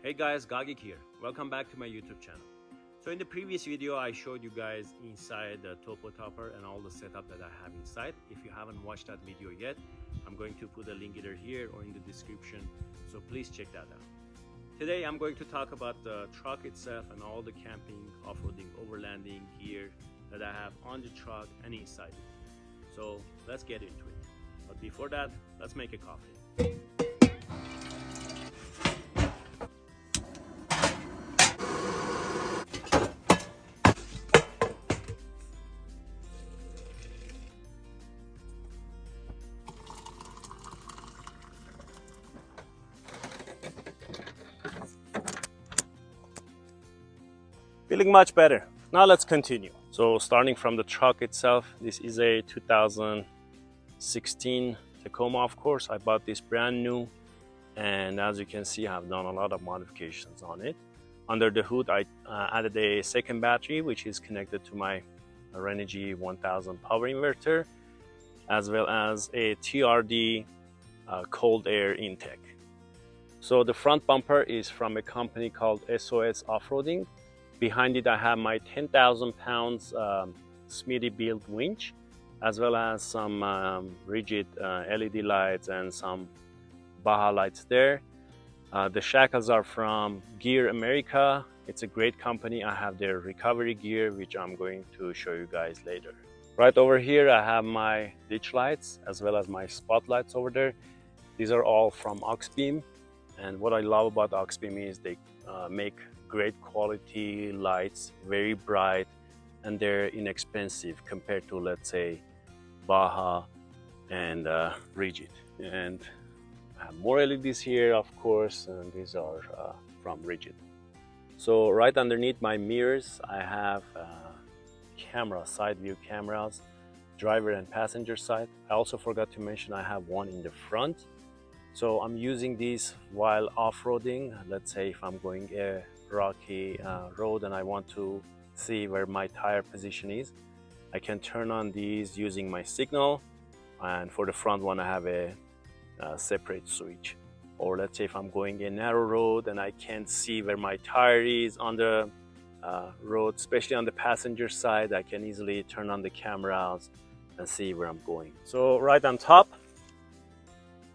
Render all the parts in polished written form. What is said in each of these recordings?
Hey guys, Gagik here. Welcome back to my YouTube channel. So in the previous video, I showed you guys inside the topo topper and all the setup that I have inside. If you haven't watched that video yet, I'm going to put a link either here or in the description. So please check that out. Today, I'm going to talk about the truck itself and all the camping, off-roading, overlanding gear that I have on the truck and inside it. So let's get into it. But before that, let's make a coffee. Feeling much better. Now let's continue. So starting from the truck itself, this is a 2016 Tacoma, of course. I bought this brand new, and as you can see, I've done a lot of modifications on it. Under the hood, I added a second battery, which is connected to my Renogy 1000 power inverter, as well as a TRD cold air intake. So the front bumper is from a company called SOS Off-Roading. Behind it, I have my 10,000 pounds Smithy built winch, as well as some rigid LED lights and some Baja lights there. The shackles are from Gear America. It's a great company. I have their recovery gear, which I'm going to show you guys later. Right over here, I have my ditch lights, as well as my spotlights over there. These are all from Oxbeam. And what I love about Oxbeam is they make great quality lights, very bright, and they're inexpensive compared to, let's say, Baja and Rigid. And I have more LEDs here, of course, and these are from Rigid. So right underneath my mirrors, I have camera, side view cameras, driver and passenger side. I also forgot to mention I have one in the front. So I'm using these while off-roading. Let's say if I'm going a rocky road and I want to see where my tire position is, I can turn on these using my signal, and for the front one I have a separate switch. Or let's say if I'm going a narrow road and I can't see where my tire is on the road, especially on the passenger side, I can easily turn on the cameras and see where I'm going. So right on top,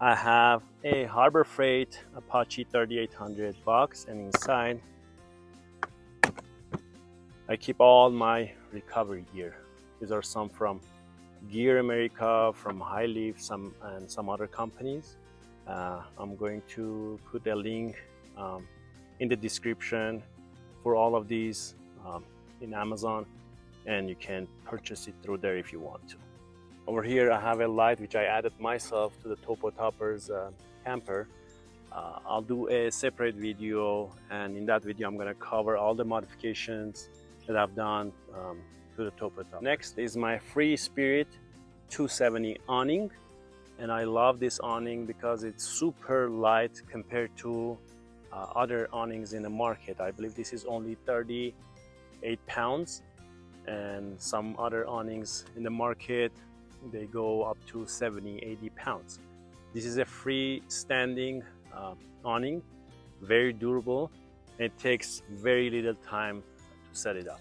I have a Harbor Freight Apache 3800 box, and inside I keep all my recovery gear. These are some from Gear America, from High Leaf, and some other companies. I'm going to put a link in the description for all of these in Amazon, and you can purchase it through there if you want to. Over here I have a light which I added myself to the Topo Topper's camper. I'll do a separate video, and in that video I'm going to cover all the modifications that I've done to the Topo Topper. Next is my Free Spirit 270 awning, and I love this awning because it's super light compared to other awnings in the market. I believe this is only 38 pounds, and some other awnings in the market, they go up to 70-80 pounds. This is a freestanding awning, very durable. It takes very little time to set it up.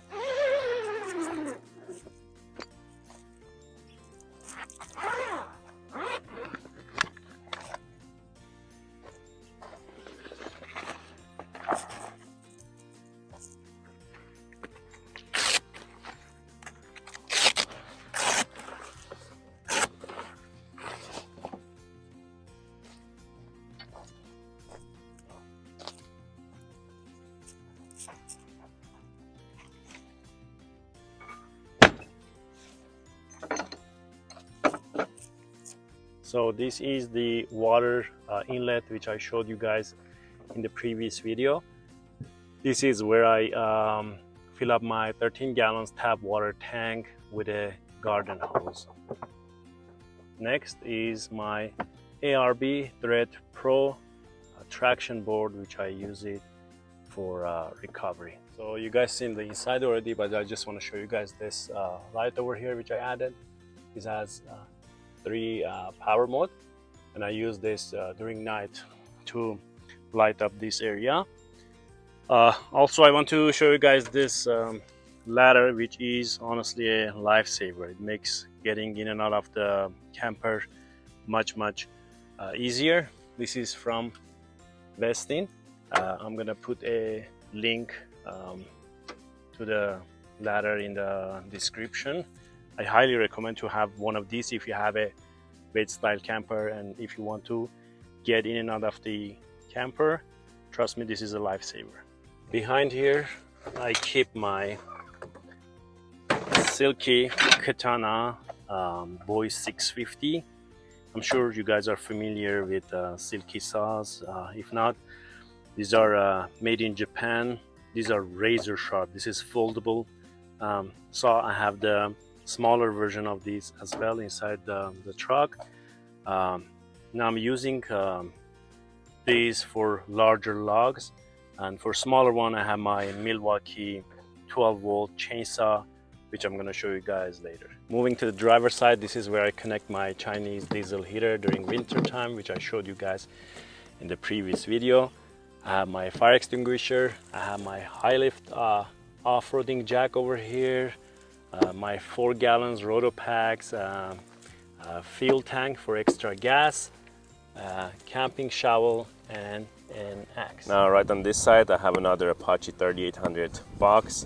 So this is the water inlet which I showed you guys in the previous video. This is where I fill up my 13 gallons tap water tank with a garden hose. Next is my ARB Thread Pro traction board, which I use it for recovery. So you guys seen the inside already, but I just want to show you guys this light over here which I added. This has 3 power mode, and I use this during night to light up this area. Also, I want to show you guys this ladder, which is honestly a lifesaver. It makes getting in and out of the camper much easier. This is from Vestin. I'm gonna put a link to the ladder in the description. I highly recommend to have one of these if you have a bed style camper and if you want to get in and out of the camper. Trust me, this is a lifesaver. Behind here I keep my silky katana boy 650. I'm sure you guys are familiar with silky saws. If not, these are made in Japan. These are razor sharp. This is foldable saw. I have the smaller version of these as well inside the truck. Now I'm using these for larger logs, and for smaller one I have my Milwaukee 12-volt chainsaw, which I'm going to show you guys later. Moving to the driver's side, this is where I connect my Chinese diesel heater during winter time, which I showed you guys in the previous video. I have my fire extinguisher, I have my high lift off-roading jack over here, my 4 gallons roto packs, fuel tank for extra gas, camping shovel, and an axe. Now right on this side I have another Apache 3800 box,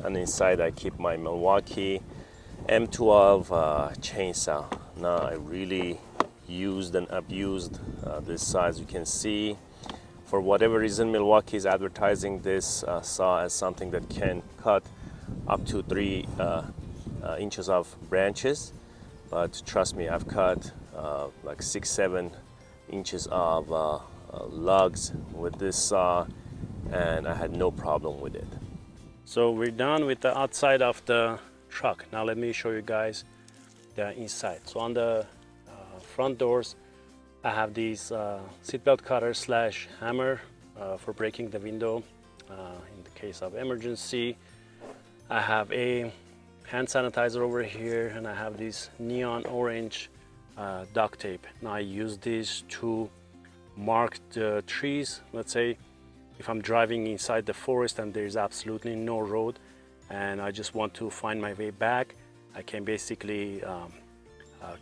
and inside I keep my Milwaukee M12 chainsaw. Now I really used and abused this saw. As you can see, for whatever reason Milwaukee is advertising this saw as something that can cut up to 3 inches of branches, but trust me, I've cut like 6-7 inches of logs with this saw and I had no problem with it. So we're done with the outside of the truck. Now let me show you guys the inside. So on the front doors I have these seatbelt cutter slash hammer for breaking the window in the case of emergency. I have a hand sanitizer over here, and I have this neon orange duct tape. Now I use this to mark the trees. Let's say if I'm driving inside the forest and there's absolutely no road and I just want to find my way back, I can basically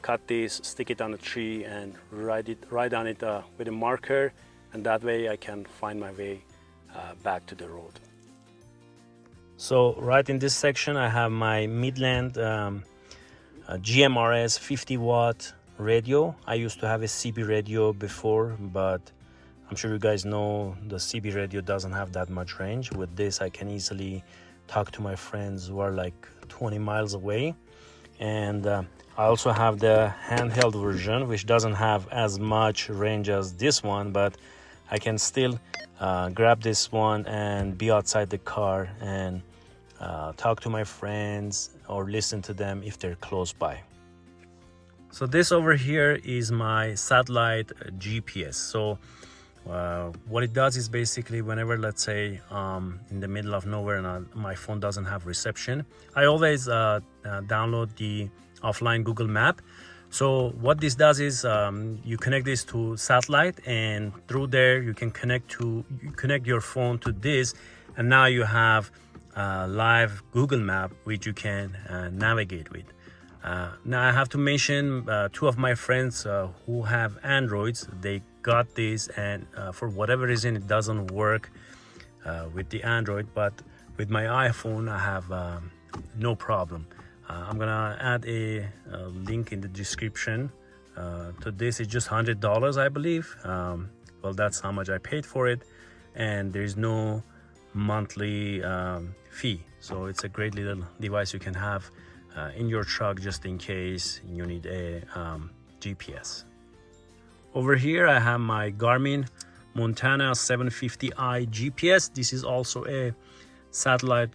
cut this, stick it on a tree and write on it with a marker, and that way I can find my way back to the road. So right in this section I have my Midland GMRS 50 watt radio. I used to have a CB radio before, but I'm sure you guys know the CB radio doesn't have that much range. With this I can easily talk to my friends who are like 20 miles away. And I also have the handheld version, which doesn't have as much range as this one, but I can still grab this one and be outside the car and talk to my friends or listen to them if they're close by. So this over here is my satellite GPS. So what it does is basically whenever, let's say in the middle of nowhere and my phone doesn't have reception, I always download the offline Google map. So what this does is you connect this to satellite, and through there you can connect your phone to this, and now you have live Google map which you can navigate with. Now I have to mention 2 of my friends who have Androids. They got this, and for whatever reason it doesn't work with the Android, but with my iPhone I have no problem. I'm gonna add a link in the description to this. It's just $100, I believe. Well, that's how much I paid for it, and there's no monthly fee. So it's a great little device you can have in your truck just in case you need a GPS. Over here I have my Garmin Montana 750i GPS. This is also a satellite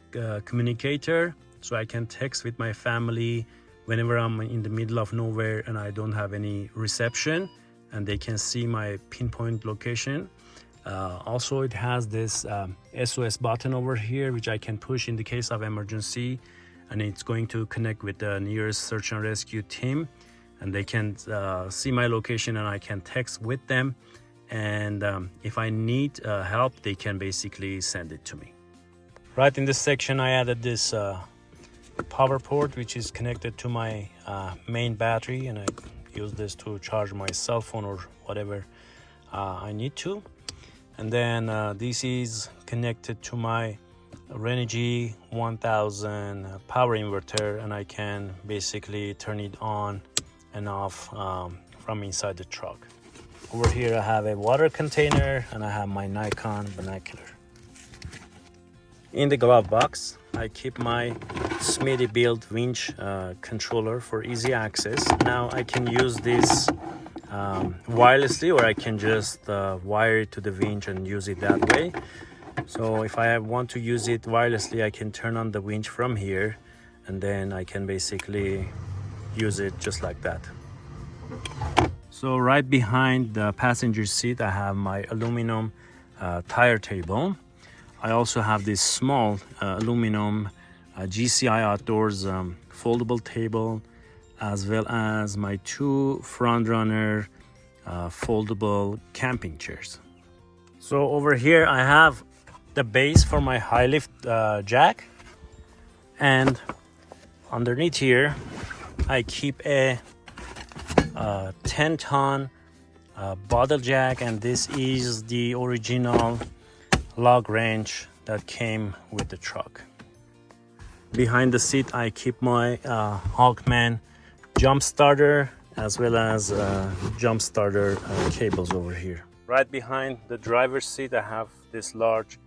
communicator, so I can text with my family whenever I'm in the middle of nowhere and I don't have any reception, and they can see my pinpoint location. Also it has this SOS button over here which I can push in the case of emergency, and it's going to connect with the nearest search and rescue team, and they can see my location and I can text with them, and if I need help, they can basically send it to me. Right in this section, I added this power port, which is connected to my main battery, and I use this to charge my cell phone or whatever I need to. And then this is connected to my Renogy 1000 power inverter, and I can basically turn it on and off from inside the truck. Over here I have a water container, and I have my Nikon binocular. In the glove box I keep my Smitty built winch controller for easy access. Now I can use this wirelessly, or I can just wire it to the winch and use it that way. So if I want to use it wirelessly, I can turn on the winch from here, and then I can basically use it just like that. So right behind the passenger seat I have my aluminum tire table. I also have this small aluminum GCI Outdoors foldable table, as well as my two front runner foldable camping chairs. So over here I have the base for my high lift jack, and underneath here I keep a 10-ton bottle jack, and this is the original log wrench that came with the truck. Behind the seat I keep my Hawkman jump starter, as well as jump starter cables over here. Right behind the driver's seat I have this large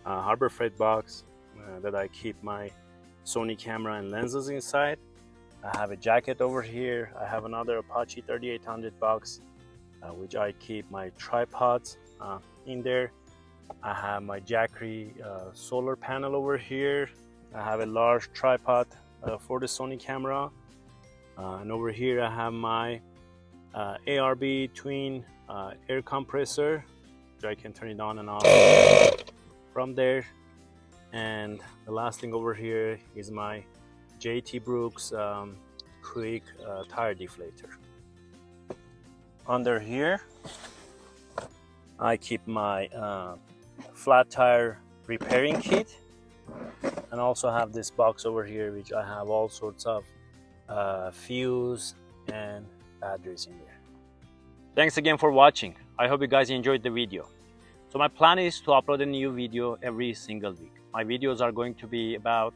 Harbor Freight box that I keep my Sony camera and lenses inside. I have a jacket over here. I have another Apache 3800 box which I keep my tripods in there. I have my Jackery solar panel over here. I have a large tripod for the Sony camera, and over here I have my ARB twin air compressor, which I can turn it on and off from there. And the last thing over here is my JT Brooks quick tire deflator. Under here I keep my flat tire repairing kit, and also have this box over here which I have all sorts of fuse and batteries in there. Thanks again for watching. I hope you guys enjoyed the video. So my plan is to upload a new video every single week. My videos are going to be about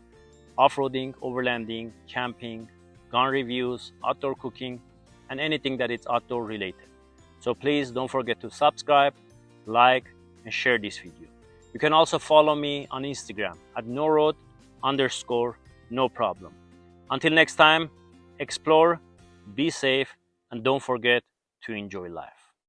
off-roading, overlanding, camping, gun reviews, outdoor cooking, and anything that is outdoor related. So please don't forget to subscribe, like, and share this video. You can also follow me on Instagram at @NoRoad_NoProblem. Until next time, explore, be safe, and don't forget to enjoy life.